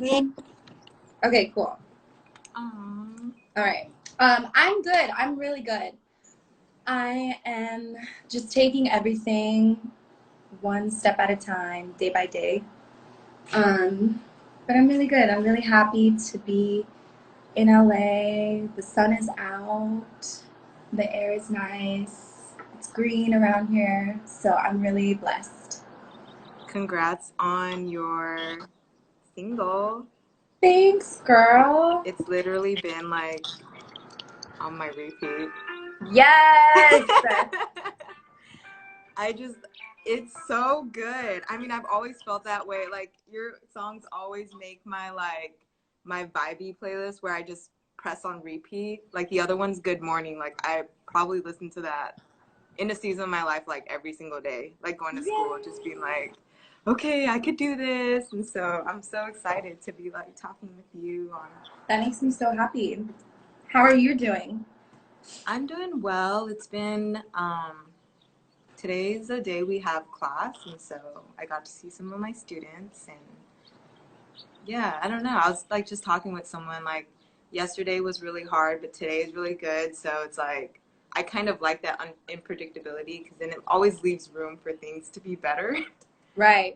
Me? Okay, cool. Aww. All right. I'm good. I'm really good. I am just taking everything one step at a time, day by day. But I'm really good. I'm really happy to be in LA. The sun is out. The air is nice. It's green around here, so I'm really blessed. Congrats on your single. Thanks, girl. It's literally been like on my repeat. Yes. I just, it's so good. I mean, I've always felt that way. Like, your songs always make my vibey playlist where I just press on repeat. Like, the other one's Good Morning. Like, I probably listen to that in a season of my life, like, every single day. Like, going to school, just being like, okay, I could do this. And so I'm so excited to be, like, talking with you on. That makes me so happy. How are you doing? I'm doing well. It's been, today's the day we have class, and so I got to see some of my students, and yeah, I don't know. I was like just talking with someone like yesterday was really hard, but today is really good. So it's like I kind of like that unpredictability because then it always leaves room for things to be better. Right.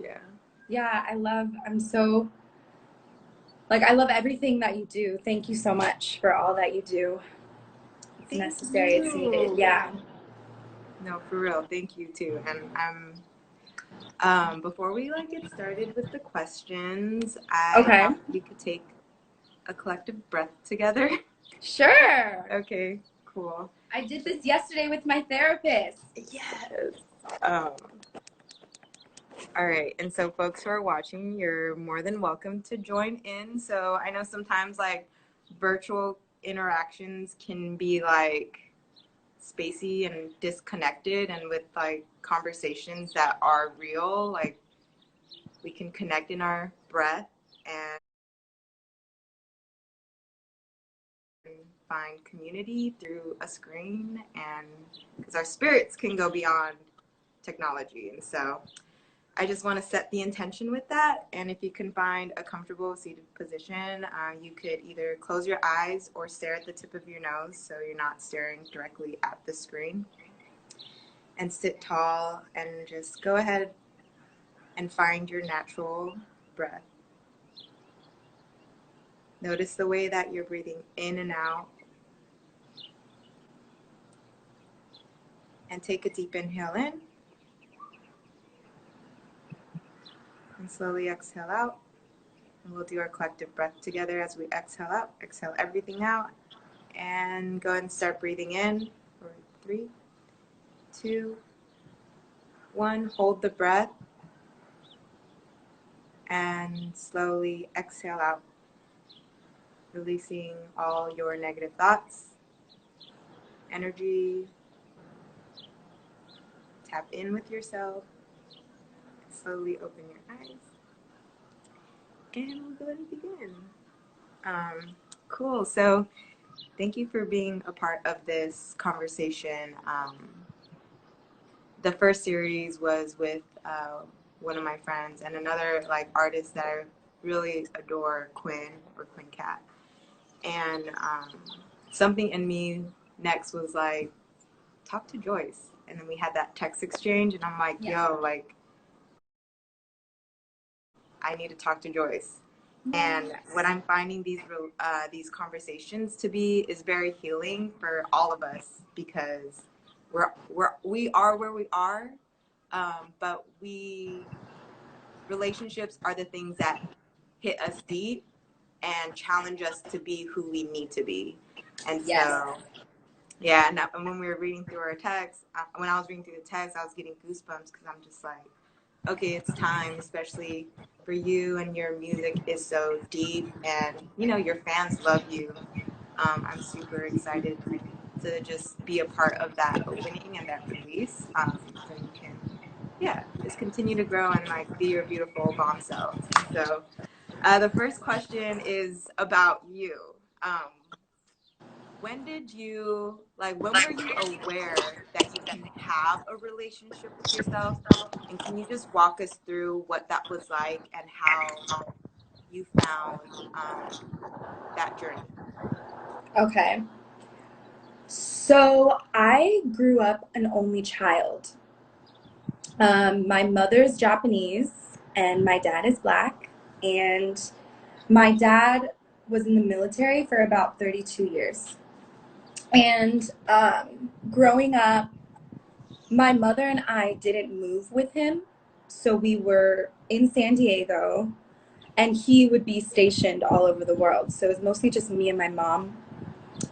Yeah. Yeah, I'm so, like, I love everything that you do. Thank you so much for all that you do. It's Thank necessary, it's needed. you. Yeah. No, for real. Thank you too. And before we like get started with the questions, I Okay. thought we could take a collective breath together. Sure. Okay, cool. I did this yesterday with my therapist. Yes. Um, all right. And so, folks who are watching, you're more than welcome to join in. So, I know sometimes like virtual interactions can be like spacey and disconnected, and with like conversations that are real, like we can connect in our breath and find community through a screen, and because our spirits can go beyond technology. And so I just want to set the intention with that. And if you can find a comfortable seated position, you could either close your eyes or stare at the tip of your nose so you're not staring directly at the screen. And sit tall and just go ahead and find your natural breath. Notice the way that you're breathing in and out. And take a deep inhale in. And slowly exhale out. And we'll do our collective breath together as we exhale out. Exhale everything out. And go ahead and start breathing in for 3, 2, 1. Hold the breath. And slowly exhale out. Releasing all your negative thoughts, energy. Tap in with yourself. Slowly open your eyes. And we'll go ahead and begin. Cool. So thank you for being a part of this conversation. The first series was with one of my friends and another like artist that I really adore, Quinn or Quinn Cat. And something in me next was like, talk to Joyce. And then we had that text exchange, and I'm like, yo, like, I need to talk to Joyce. And what I'm finding these conversations to be is very healing for all of us, because we are where we are, but relationships are the things that hit us deep and challenge us to be who we need to be. And so, yeah, and when we were reading through our text, when I was reading through the text, I was getting goosebumps because I'm just like, okay, it's time, especially for you, and your music is so deep, and you know your fans love you. I'm super excited to just be a part of that opening and that release, so you can, yeah, just continue to grow and like be your beautiful bomb self. So the first question is about you. Um, when were you aware that you to have a relationship with yourself. And can you just walk us through what that was like and how you found that journey? Okay. So I grew up an only child. My mother's Japanese and my dad is black. And my dad was in the military for about 32 years. And growing up, my mother and I didn't move with him. So we were in San Diego, and he would be stationed all over the world. So it was mostly just me and my mom.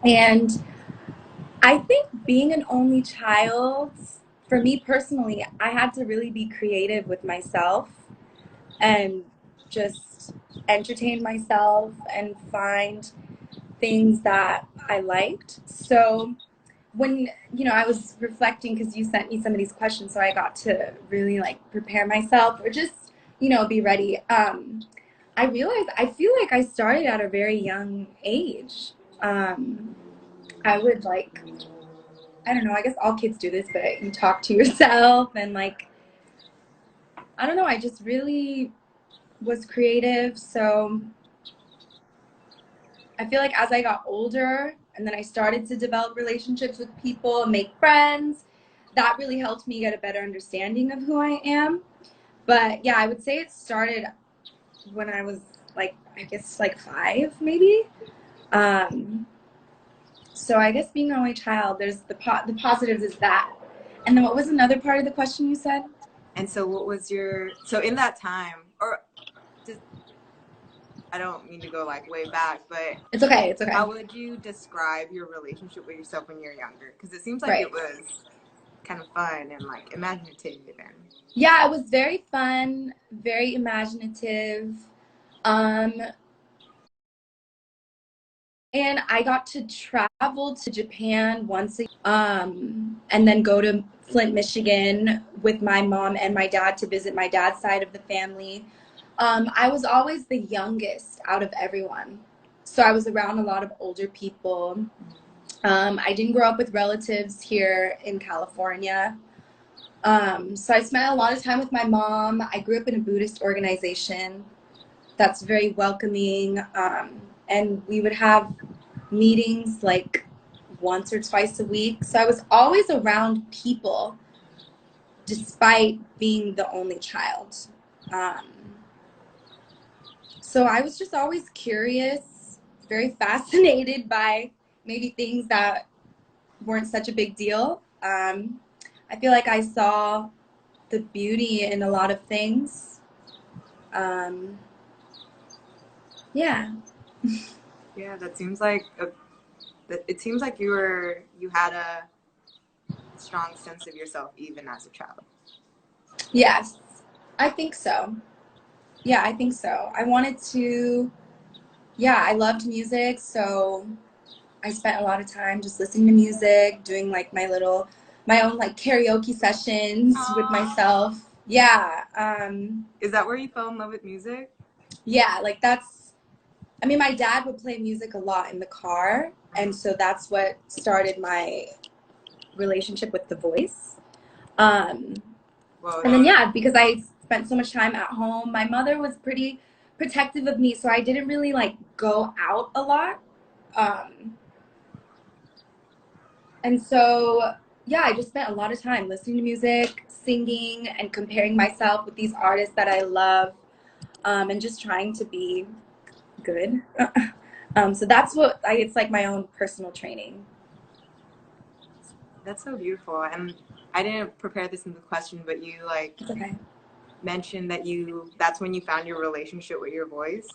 And I think being an only child, for me personally, I had to really be creative with myself and just entertain myself and find things that I liked. So when, I was reflecting because you sent me some of these questions, so I got to really like prepare myself or just, be ready. I realized I feel like I started at a very young age. I would like, I don't know, I guess all kids do this, but you talk to yourself and like, I don't know, I just really was creative. So I feel like as I got older and then I started to develop relationships with people and make friends, that really helped me get a better understanding of who I am. But yeah, I would say it started when I was like, I guess like 5 maybe. Um, so I guess being an only child, there's the positives is that. And then what was another part of the question you said? And so what was so in that time, or just, I don't mean to go like way back, but It's okay. It's okay. how would you describe your relationship with yourself when you're younger? Because it seems like Right. it was kind of fun and like imaginative and Yeah, it was very fun, very imaginative. Um, and I got to travel to Japan once a year, and then go to Flint, Michigan with my mom and my dad to visit my dad's side of the family. I was always the youngest out of everyone. So I was around a lot of older people. I didn't grow up with relatives here in California. So I spent a lot of time with my mom. I grew up in a Buddhist organization that's very welcoming. And we would have meetings like once or twice a week. So I was always around people despite being the only child. Um, so I was just always curious, very fascinated by maybe things that weren't such a big deal. I feel like I saw the beauty in a lot of things. Um, yeah. yeah, that seems like it seems like you had a strong sense of yourself even as a child. Yes, I think so. Yeah, I think so. I wanted to, yeah, I loved music, so I spent a lot of time just listening to music, doing like my own like karaoke sessions with myself. Yeah. Is that where you fell in love with music? Yeah, like I mean, my dad would play music a lot in the car, and so that's what started my relationship with the voice. Um, Well, and then, yeah, because I spent so much time at home, my mother was pretty protective of me, so I didn't really like go out a lot. Um, and so, yeah, I just spent a lot of time listening to music, singing, and comparing myself with these artists that I love, and just trying to be good. So that's it's like my own personal training. that's so beautiful. And I didn't prepare this in the question, but you like It's okay. mentioned that that's when you found your relationship with your voice.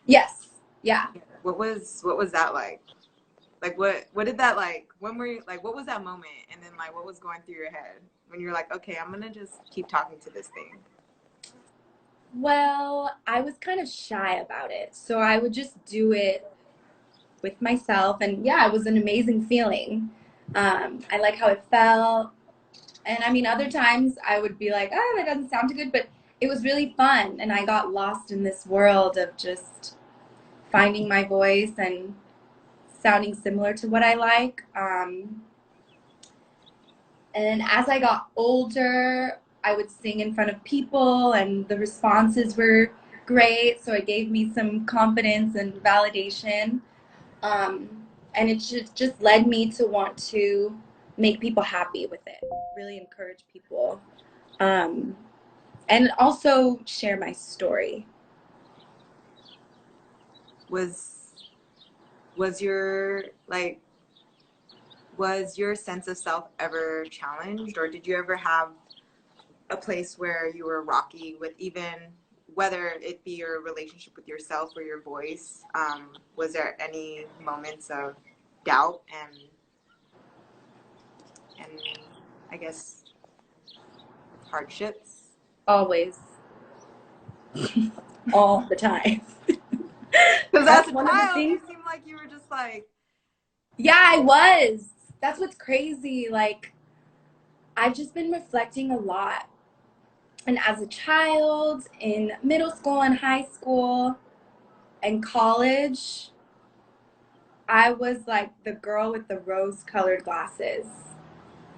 Yes. Yeah. What was that like? Like what did that like when were you like what was that moment and then like what was going through your head when you're like, okay, I'm gonna just keep talking to this thing? Well, I was kind of shy about it. So I would just do it with myself. And yeah, it was an amazing feeling. I like how it felt. And I mean, other times I would be like, oh, that doesn't sound too good. But it was really fun. And I got lost in this world of just finding my voice and sounding similar to what I like. And as I got older, I would sing in front of people, and the responses were great. So it gave me some confidence and validation. And it just led me to want to make people happy with it, really encourage people, um, and also share my story. Was your like was your sense of self ever challenged, or did you ever have a place where you were rocky with, even whether it be your relationship with yourself or your voice? Was there any moments of doubt and I guess hardships? Always, all the time. Because as That's a one of the child, you things. seem like you were just like, Yeah, I was. That's what's crazy. Like, I've just been reflecting a lot. And as a child, in middle school and high school and college, I was like the girl with the rose colored glasses.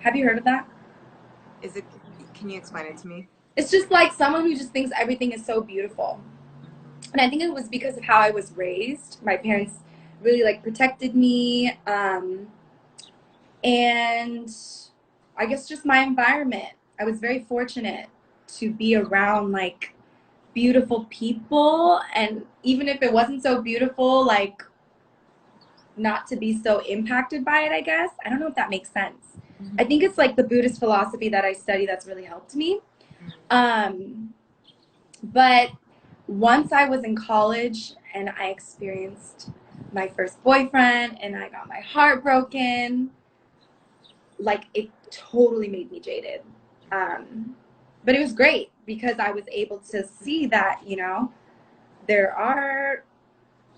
Have you heard of that? is it? Can you explain it to me? It's just like someone who just thinks everything is so beautiful. And I think it was because of how I was raised. My parents really like protected me. And I guess just my environment. I was very fortunate to be around like beautiful people, and even if it wasn't so beautiful, like not to be so impacted by it, I guess. I don't know if that makes sense. I think it's like the Buddhist philosophy that I study that's really helped me. Um, but once I was in college and I experienced my first boyfriend and I got my heart broken, like it totally made me jaded. But it was great because I was able to see that, there are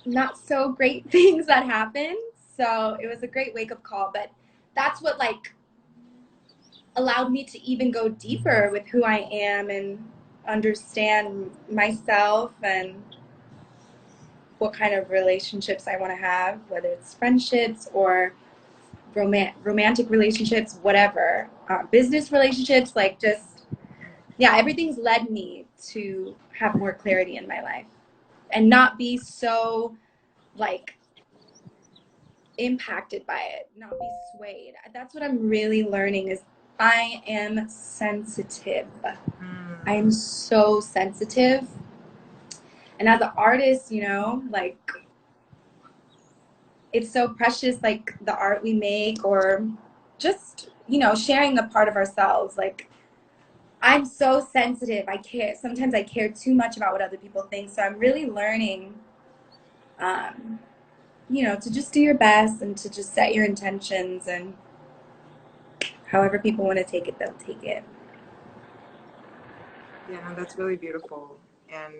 not so great things that happen. So it was a great wake up call. But that's what like allowed me to even go deeper with who I am and understand myself and what kind of relationships I want to have, whether it's friendships or romantic relationships, whatever, business relationships, like just, yeah, everything's led me to have more clarity in my life and not be so like impacted by it, not be swayed. That's what I'm really learning is I am sensitive. I am so sensitive. And as an artist, like it's so precious, like the art we make or just, sharing a part of ourselves. Like I'm so sensitive. I care. Sometimes I care too much about what other people think. So I'm really learning, um, to just do your best and to just set your intentions, and however people want to take it, they'll take it. Yeah, no, that's really beautiful. And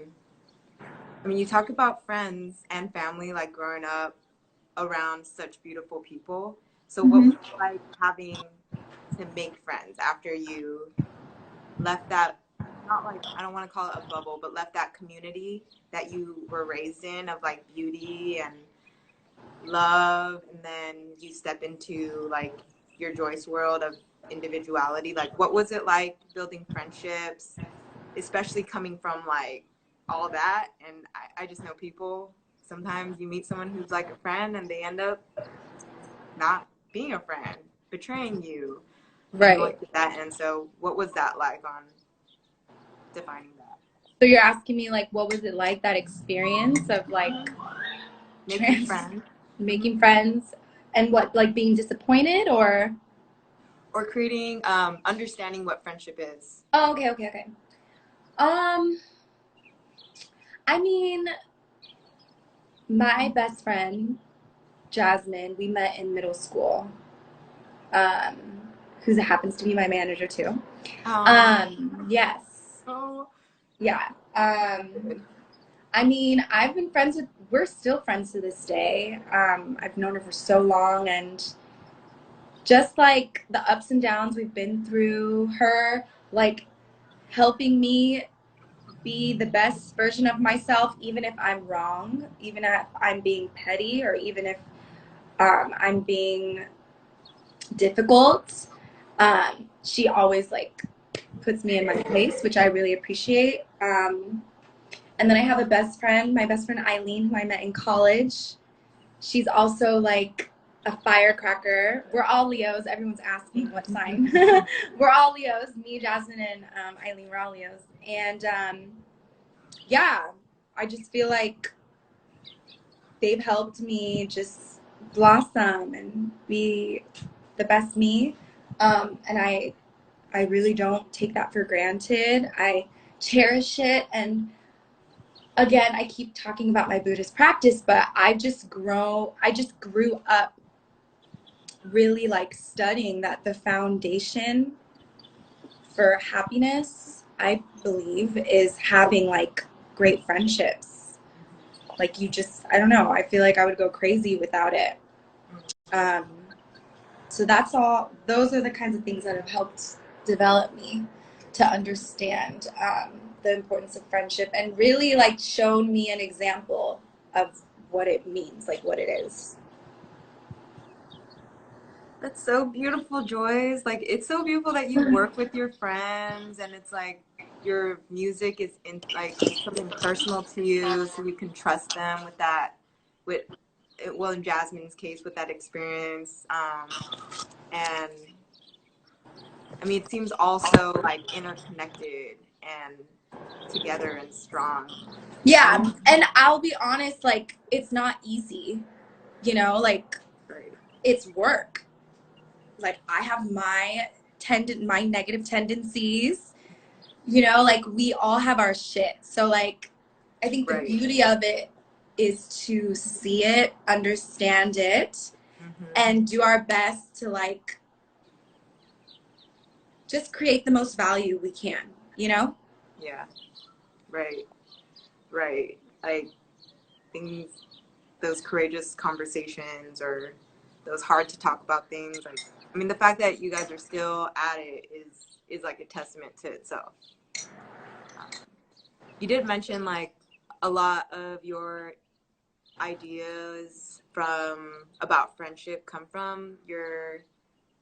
I mean, you talk about friends and family, like growing up around such beautiful people. So, what was Mm-hmm. it like having to make friends after you left that, not like, I don't want to call it a bubble, but left that community that you were raised in of like beauty and love, and then you step into like your Joyce world of individuality? Like, what was it like building friendships, especially coming from like all that? And I just know people, sometimes you meet someone who's like a friend and they end up not being a friend, betraying you, and going Right. through that. And so, what was that like on defining that? So you're asking me like, what was it like that experience of like Making trans friends. making friends and what like being disappointed or Or creating, understanding what friendship is. oh, okay. Um, I mean, my best friend Jasmine, we met in middle school. Um, who happens to be my manager too. Oh, Yes, oh, yeah. good. I mean, we're still friends to this day. I've known her for so long, and just like the ups and downs we've been through, her like helping me be the best version of myself, even if I'm wrong, even if I'm being petty, or even if I'm being difficult. She always like puts me in my place, which I really appreciate. And then I have a best friend, my best friend Eileen, who I met in college. She's also like a firecracker. We're all Leos. Everyone's asking what sign. We're all Leos. Me, Jasmine, and Eileen, we're all Leos. And yeah, I just feel like they've helped me just blossom and be the best me. And I really don't take that for granted. I cherish it. And again, I keep talking about my Buddhist practice, but I just grew up really like studying that the foundation for happiness, I believe, is having like great friendships. Like you just, I don't know, I feel like I would go crazy without it. So that's all, those are the kinds of things that have helped develop me to understand the importance of friendship and really like shown me an example of what it means, like what it is. That's so beautiful, Joyce. Like, it's so beautiful that you work with your friends and it's like your music is in like something personal to you, so you can trust them with that, with well, in Jasmine's case, with that experience. And I mean, it seems also like interconnected and together and strong. Yeah, Um, and I'll be honest, like it's not easy, like right, it's work. Like I have my negative tendencies, like we all have our shit. So like I think the right. beauty of it is to see it, understand it, Mm-hmm. and do our best to like just create the most value we can. Yeah, right, right. Like things, those courageous conversations or those hard to talk about things. Like, I mean, the fact that you guys are still at it is like a testament to itself. Um, you did mention like a lot of your ideas from about friendship come from your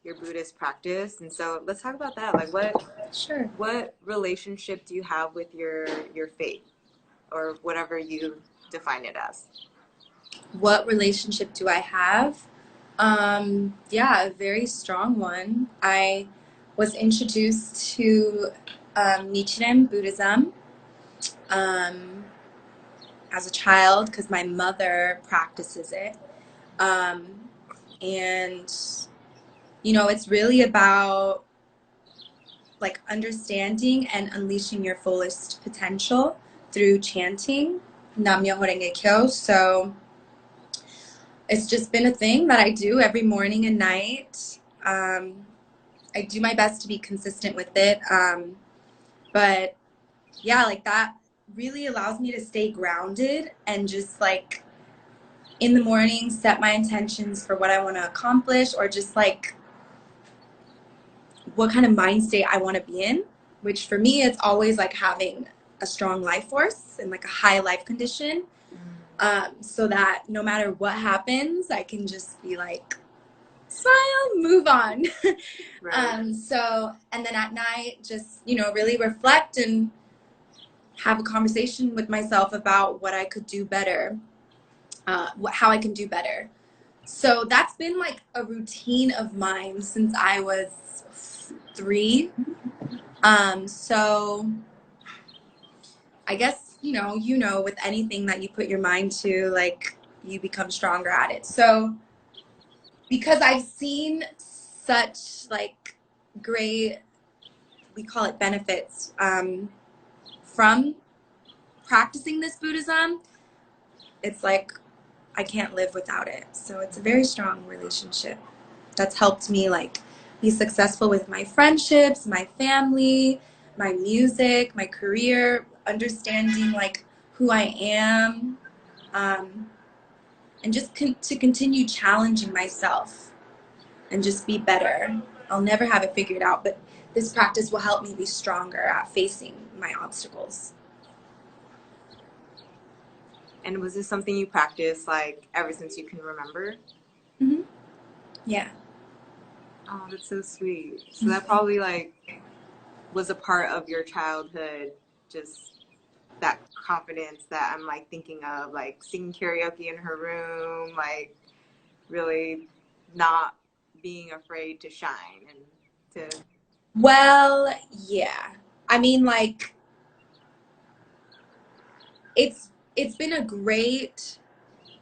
Buddhist practice, and so let's talk about that. Like, Sure. what relationship do you have with your faith, or whatever you define it as? What relationship do I have? Yeah, a very strong one. I was introduced to Nichiren Buddhism um, as a child because my mother practices it. Um, and, it's really about like understanding and unleashing your fullest potential through chanting Nam Myoho Renge Kyo. So it's just been a thing that I do every morning and night. I do my best to be consistent with it. But yeah, like that really allows me to stay grounded and just like in the morning set my intentions for what I want to accomplish or just like what kind of mind state I want to be in, which for me it's always like having a strong life force and like a high life condition, so that no matter what happens I can just be like smile, move on. Right. So and then at night just really reflect and have a conversation with myself about what I could do better, how I can do better. So that's been like a routine of mine since I was 3. So I guess, with anything that you put your mind to, like you become stronger at it. So because I've seen such like great, we call it benefits, from practicing this Buddhism, it's like I can't live without it. So it's a very strong relationship that's helped me like be successful with my friendships, my family, my music, my career, understanding like who I am, and just to continue challenging myself and just be better. I'll never have it figured out, but this practice will help me be stronger at facing my obstacles. And was this something you practiced like ever since you can remember? Mm-hmm. Yeah. Oh, that's so sweet. So that probably like was a part of your childhood, just that confidence that I'm like thinking of, like singing karaoke in her room, like really not being afraid to shine and to. Well, yeah. I mean, like, it's been a great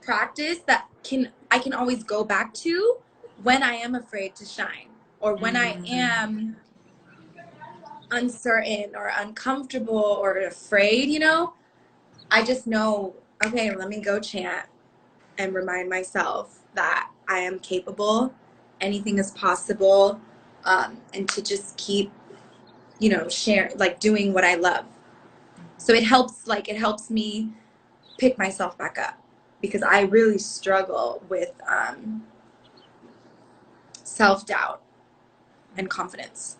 practice that I can always go back to when I am afraid to shine, or when I Mm-hmm. am uncertain or uncomfortable or afraid, you know. I just know, okay, let me go chant and remind myself that I am capable, anything is possible, and to just keep, you know, like doing what I love. So it helps me pick myself back up, because I really struggle with self-doubt and confidence.